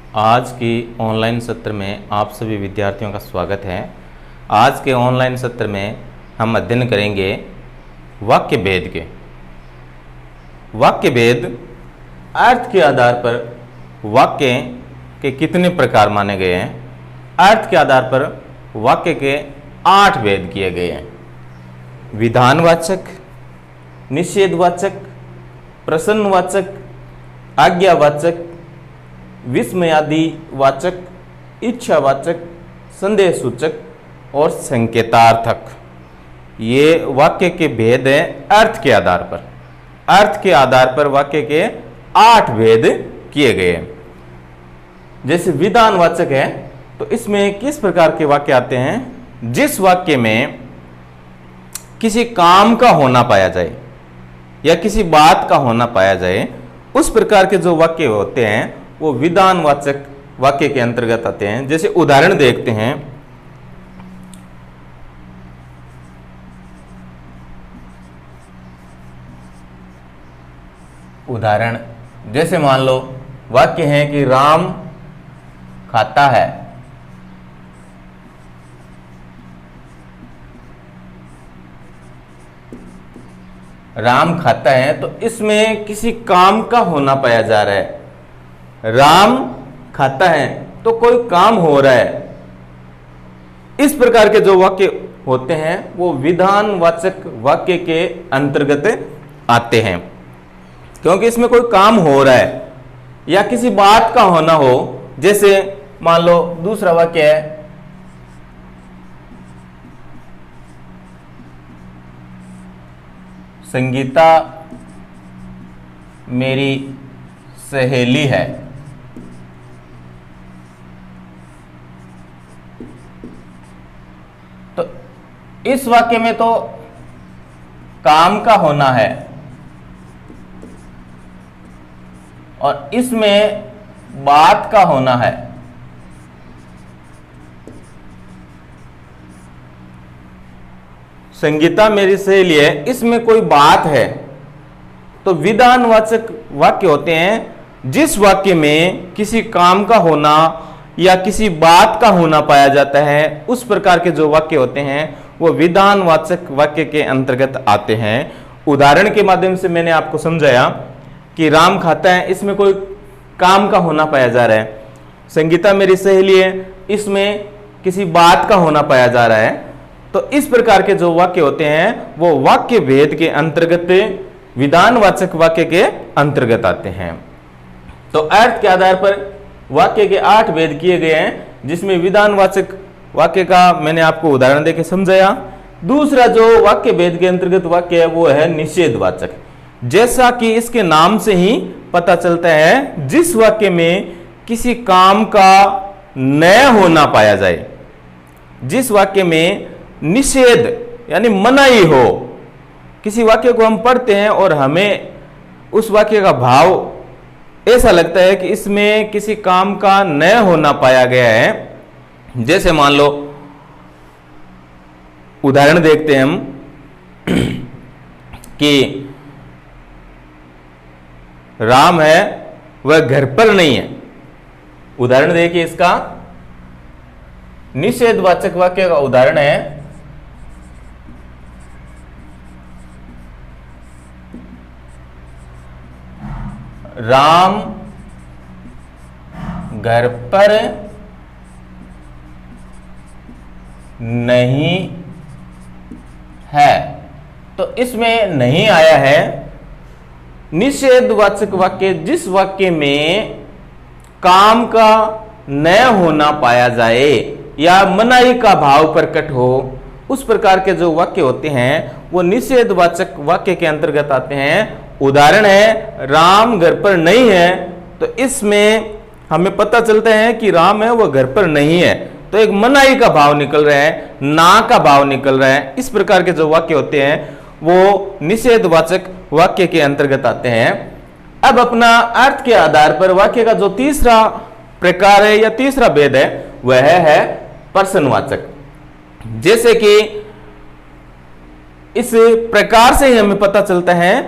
आज की ऑनलाइन सत्र में आप सभी विद्यार्थियों का स्वागत है। आज के ऑनलाइन सत्र में हम अध्ययन करेंगे वाक्य भेद के। वाक्य भेद अर्थ के आधार पर वाक्य के कितने प्रकार माने गए हैं। अर्थ के आधार पर वाक्य के 8 भेद किए गए हैं। विधानवाचक, निषेधवाचक, प्रसन्नवाचक, आज्ञावाचक, विस्मयादि वाचक, इच्छावाचक, संदेह सूचक और संकेतार्थक। ये वाक्य के भेद हैं अर्थ के आधार पर। अर्थ के आधार पर वाक्य के 8 भेद किए गए हैं। जैसे विधानवाचक है तो इसमें किस प्रकार के वाक्य आते हैं? जिस वाक्य में किसी काम का होना पाया जाए या किसी बात का होना पाया जाए, उस प्रकार के जो वाक्य होते हैं वो विधानवाचक वाक्य के अंतर्गत आते हैं। जैसे उदाहरण देखते हैं। उदाहरण जैसे मान लो वाक्य है कि राम खाता है। राम खाता है तो इसमें किसी काम का होना पाया जा रहा है। राम खाता है तो कोई काम हो रहा है। इस प्रकार के जो वाक्य होते हैं वो विधानवाचक वाक्य के अंतर्गत आते हैं, क्योंकि इसमें कोई काम हो रहा है या किसी बात का होना हो। जैसे मान लो दूसरा वाक्य है, संगीता मेरी सहेली है। तो इस वाक्य में तो काम का होना है और इसमें बात का होना है। संगीता मेरी सहेली है, इसमें कोई बात है। तो विधानवाचक वाक्य होते हैं जिस वाक्य में किसी काम का होना या किसी बात का होना पाया जाता है। उस प्रकार के जो वाक्य होते हैं वो विधानवाचक वाक्य के अंतर्गत आते हैं। उदाहरण के माध्यम से मैंने आपको समझाया कि राम खाता है, इसमें कोई काम का होना पाया जा रहा है। संगीता मेरी सहेली है, इसमें किसी बात का होना पाया जा रहा है। तो इस प्रकार के जो वाक्य होते हैं वो वाक्य भेद के अंतर्गत, विधानवाचक वाक्य के अंतर्गत आते हैं। तो अर्थ के आधार पर वाक्य के 8 भेद किए गए हैं, जिसमें विधानवाचक वाक्य का मैंने आपको उदाहरण देके समझाया। दूसरा जो वाक्य भेद के अंतर्गत वाक्य है वो है निषेधवाचक। जैसा कि इसके नाम से ही पता चलता है, जिस वाक्य में किसी काम का न होना पाया जाए, जिस वाक्य में निषेध यानी मनाही हो। किसी वाक्य को हम पढ़ते हैं और हमें उस वाक्य का भाव ऐसा लगता है कि इसमें किसी काम का न होना पाया गया है। जैसे मान लो उदाहरण देखते हैं हम कि राम है वह घर पर नहीं है। उदाहरण देखिए, इसका निषेधवाचक वाक्य का उदाहरण है, राम घर पर नहीं है। तो इसमें नहीं आया है। निषेधवाचक वाक्य जिस वाक्य में काम का न होना पाया जाए या मनाही का भाव प्रकट हो, उस प्रकार के जो वाक्य होते हैं वो निषेधवाचक वाक्य के अंतर्गत आते हैं। उदाहरण है, राम घर पर नहीं है, तो इसमें हमें पता चलता है कि राम है वह घर पर नहीं है। तो एक मनाही का भाव निकल रहा है, ना का भाव निकल रहा है। इस प्रकार के जो वाक्य होते हैं वो निषेधवाचक वाक्य के अंतर्गत आते हैं। अब अपना अर्थ के आधार पर वाक्य का जो तीसरा प्रकार है या तीसरा भेद है वह है प्रश्नवाचक। जैसे कि इस प्रकार से ही हमें पता चलता है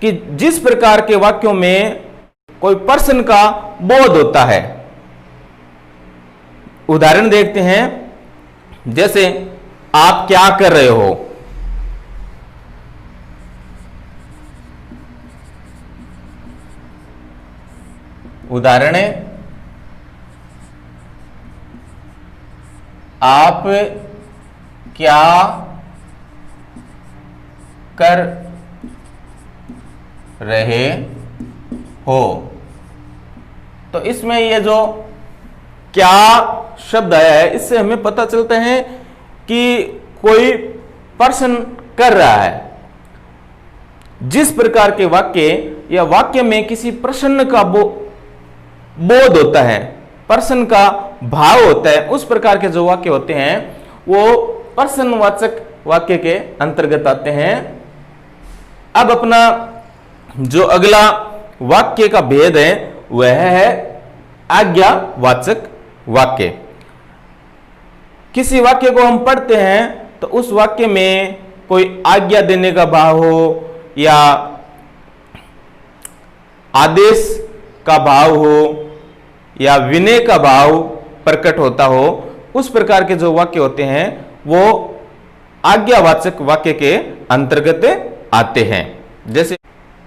कि जिस प्रकार के वाक्यों में कोई प्रश्न का बोध होता है उदाहरण देखते हैं, जैसे आप क्या कर रहे हो। उदाहरण है, आप क्या कर रहे हो। तो इसमें ये जो क्या शब्द आया है, इससे हमें पता चलता है कि कोई पर्सन कर रहा है। जिस प्रकार के वाक्य या वाक्य में किसी प्रश्न का बोध होता है, पर्सन का भाव होता है, उस प्रकार के जो वाक्य होते हैं वो प्रश्नवाचक वाक्य के अंतर्गत आते हैं। अब अपना जो अगला वाक्य का भेद है वह है आज्ञावाचक वाक्य। किसी वाक्य को हम पढ़ते हैं तो उस वाक्य में कोई आज्ञा देने का भाव हो या आदेश का भाव हो या विनय का भाव प्रकट होता हो, उस प्रकार के जो वाक्य होते हैं वो आज्ञावाचक वाक्य के अंतर्गत आते हैं। जैसे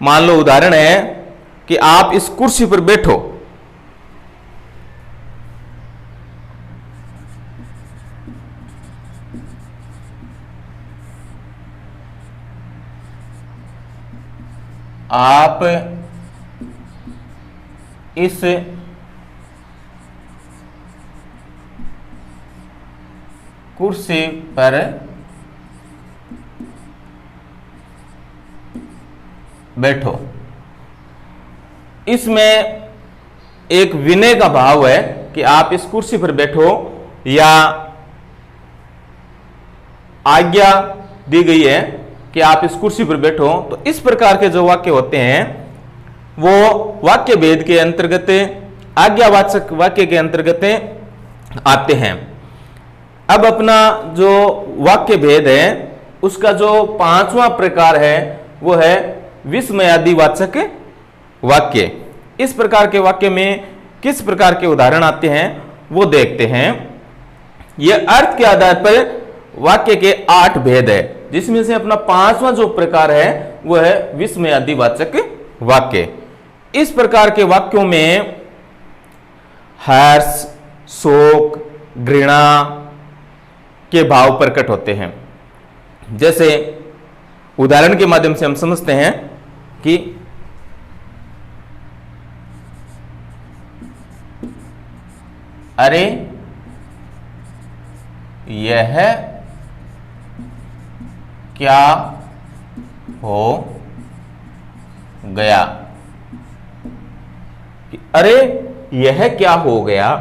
मान लो उदाहरण है कि आप इस कुर्सी पर बैठो। आप इस कुर्सी पर बैठो। इसमें एक विनय का भाव है कि आप इस कुर्सी पर बैठो, या आज्ञा दी गई है कि आप इस कुर्सी पर बैठो। तो इस प्रकार के जो वाक्य होते हैं वो वाक्य भेद के अंतर्गत, आज्ञावाचक वाक्य के अंतर्गत आते हैं। अब अपना जो वाक्य भेद है उसका जो पांचवा प्रकार है वो है विस्मयादिवाचक वाक्य। इस प्रकार के वाक्य में किस प्रकार के उदाहरण आते हैं वो देखते हैं। यह अर्थ के आधार पर वाक्य के 8 भेद है, जिसमें से अपना पांचवा जो प्रकार है वो है विस्मयादिवाचक वाक्य। इस प्रकार के वाक्यों में हर्ष, शोक, घृणा के भाव प्रकट होते हैं। जैसे उदाहरण के माध्यम से हम समझते हैं कि अरे यह क्या हो गया। अरे यह क्या हो गया,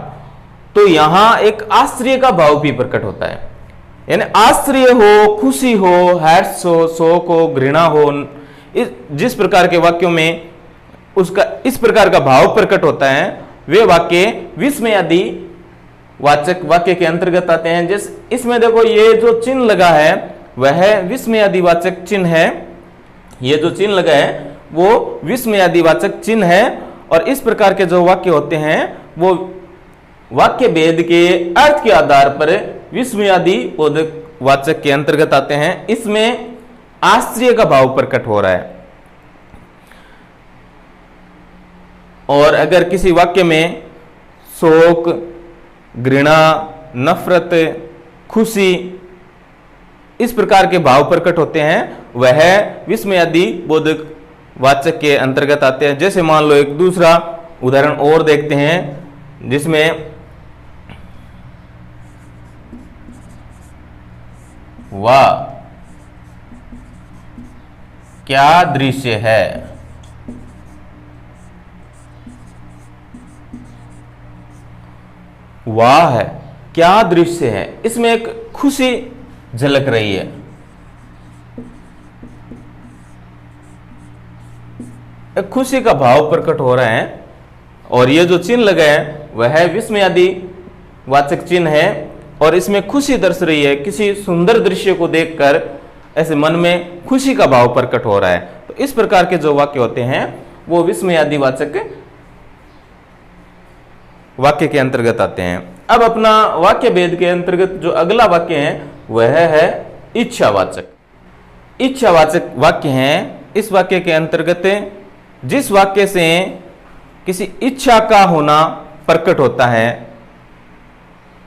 तो यहां एक आश्चर्य का भाव भी प्रकट होता है। यानी आश्चर्य हो, खुशी हो, हर्ष हो, शोक हो, घृणा हो, जिस प्रकार के वाक्यों में उसका इस प्रकार का भाव प्रकट होता है वे वाक्य विस्मयादि वाचक वाक्य के अंतर्गत आते हैं। जैसे इसमें देखो ये जो चिन्ह लगा है वह विस्मयादिवाचक चिन्ह है। ये जो चिन्ह लगा है वो विस्मयादिवाचक चिन्ह है। और इस प्रकार के जो वाक्य होते हैं वो वाक्य भेद के अर्थ के आधार पर विस्मयादि वाचक के अंतर्गत आते हैं। इसमें आश्चर्य का भाव प्रकट हो रहा है। और अगर किसी वाक्य में शोक, घृणा, नफरत, खुशी इस प्रकार के भाव प्रकट होते हैं वह विस्मयादि बोधक वाचक के अंतर्गत आते हैं। जैसे मान लो एक दूसरा उदाहरण और देखते हैं जिसमें वाह क्या दृश्य है। वाह है क्या दृश्य है, इसमें एक खुशी झलक रही है। एक खुशी का भाव प्रकट हो रहा है। और ये जो चिन्ह लगा है वह विस्मयादि वाचक चिन्ह है और इसमें खुशी दर्श रही है। किसी सुंदर दृश्य को देखकर ऐसे मन में खुशी का भाव प्रकट हो रहा है। तो इस प्रकार के जो वाक्य होते हैं वो विस्मयादि वाचक वाक्य के अंतर्गत आते हैं। अब अपना वाक्य भेद के अंतर्गत जो अगला वाक्य है वह है इच्छावाचक। इच्छावाचक वाक्य हैं। इस वाक्य के अंतर्गत जिस वाक्य से किसी इच्छा का होना प्रकट होता है,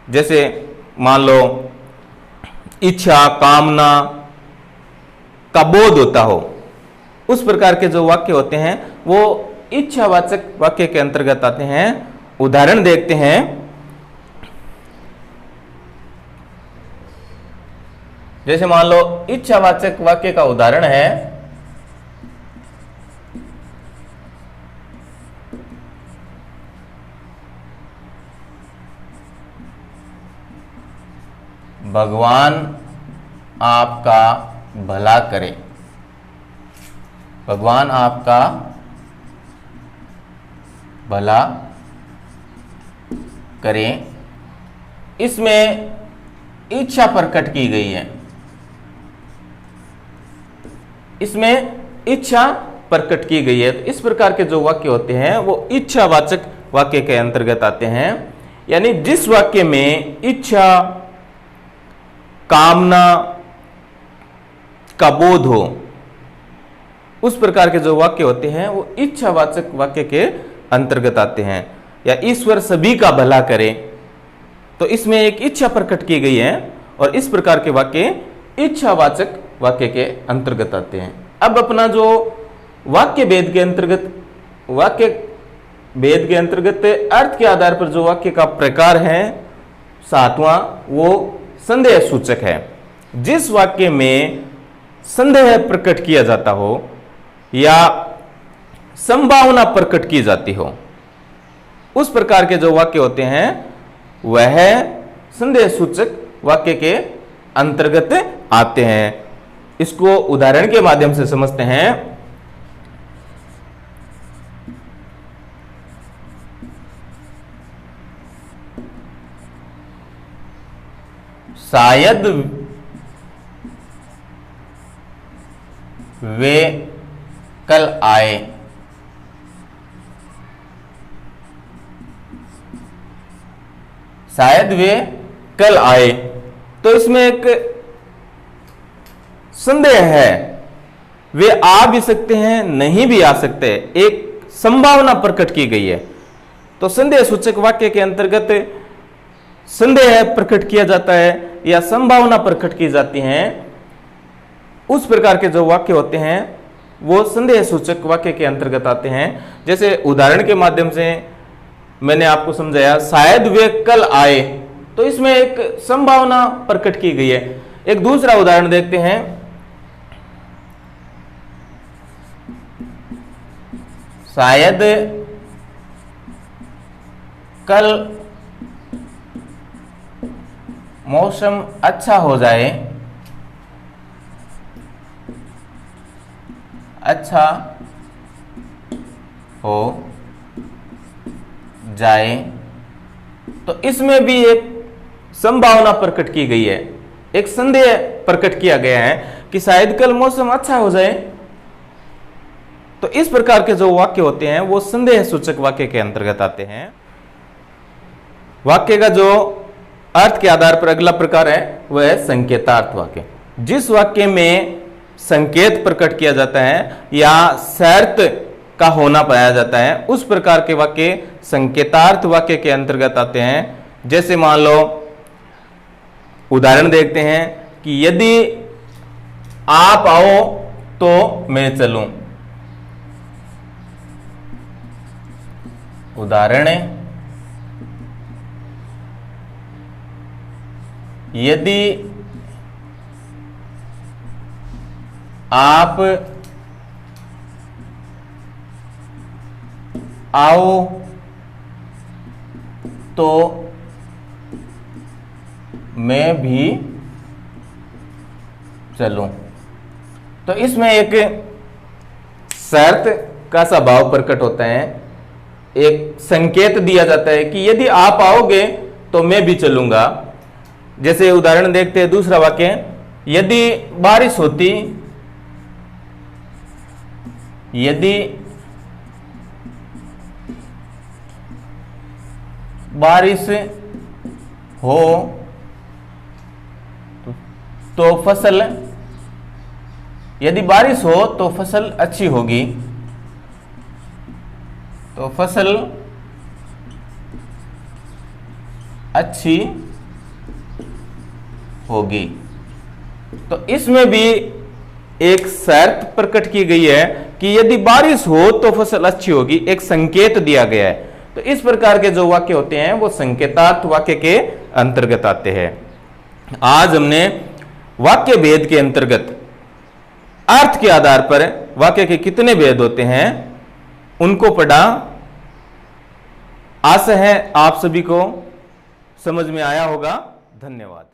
जैसे मान लो इच्छा, कामना का बोध होता हो, उस प्रकार के जो वाक्य होते हैं वो इच्छावाचक वाक्य के अंतर्गत आते हैं। उदाहरण देखते हैं। जैसे मान लो इच्छावाचक वाक्य का उदाहरण है भगवान आपका भला करे। भगवान आपका भला करें। इसमें इच्छा प्रकट की गई है। इसमें इच्छा प्रकट की गई है। तो इस प्रकार के जो वाक्य होते हैं वो इच्छावाचक वाक्य के अंतर्गत आते हैं। यानी जिस वाक्य में इच्छा, कामना का बोध हो, उस प्रकार के जो वाक्य होते हैं वो इच्छावाचक वाक्य के अंतर्गत आते हैं। या ईश्वर सभी का भला करे, तो इसमें एक इच्छा प्रकट की गई है और इस प्रकार के वाक्य इच्छावाचक वाक्य के अंतर्गत आते हैं। अब अपना जो वाक्य भेद के अंतर्गत अर्थ के आधार पर जो वाक्य का प्रकार है 7वां, वो संदेह सूचक है। जिस वाक्य में संदेह प्रकट किया जाता हो या संभावना प्रकट की जाती हो, उस प्रकार के जो वाक्य होते हैं वह संदेह सूचक वाक्य के अंतर्गत आते हैं। इसको उदाहरण के माध्यम से समझते हैं। शायद वे कल आए। शायद वे कल आए, तो इसमें एक संदेह है। वे आ भी सकते हैं, नहीं भी आ सकते, एक संभावना प्रकट की गई है। तो संदेह सूचक वाक्य के अंतर्गत संदेह प्रकट किया जाता है या संभावना प्रकट की जाती है। उस प्रकार के जो वाक्य होते हैं वो संदेह सूचक वाक्य के अंतर्गत आते हैं। जैसे उदाहरण के माध्यम से मैंने आपको समझाया, शायद वे कल आए, तो इसमें एक संभावना प्रकट की गई है। एक दूसरा उदाहरण देखते हैं। शायद कल मौसम अच्छा हो जाए। अच्छा हो जाए, तो इसमें भी एक संभावना प्रकट की गई है, एक संदेह प्रकट किया गया है कि शायद कल मौसम अच्छा हो जाए। तो इस प्रकार के जो वाक्य होते हैं वो संदेह सूचक वाक्य के अंतर्गत आते हैं। वाक्य का जो अर्थ के आधार पर अगला प्रकार है वह है संकेतार्थ वाक्य। जिस वाक्य में संकेत प्रकट किया जाता है या शर्त का होना पाया जाता है, उस प्रकार के वाक्य संकेतार्थ वाक्य के अंतर्गत आते हैं। जैसे मान लो उदाहरण देखते हैं कि यदि आप आओ तो मैं चलूं। उदाहरण है, यदि आप आओ तो मैं भी चलूं। तो इसमें एक शर्त का सा भाव प्रकट होता है, एक संकेत दिया जाता है कि यदि आप आओगे तो मैं भी चलूंगा। जैसे उदाहरण देखते हैं दूसरा वाक्य, यदि बारिश होती, यदि बारिश हो तो फसल, यदि बारिश हो तो फसल अच्छी होगी, तो फसल अच्छी होगी। तो इसमें भी एक शर्त प्रकट की गई है कि यदि बारिश हो तो फसल अच्छी होगी, एक संकेत दिया गया है। तो इस प्रकार के जो वाक्य होते हैं वो संकेतार्थ वाक्य के अंतर्गत आते हैं। आज हमने वाक्य भेद के अंतर्गत अर्थ के आधार पर वाक्य के कितने भेद होते हैं उनको पढ़ा। आशा है आप सभी को समझ में आया होगा। धन्यवाद।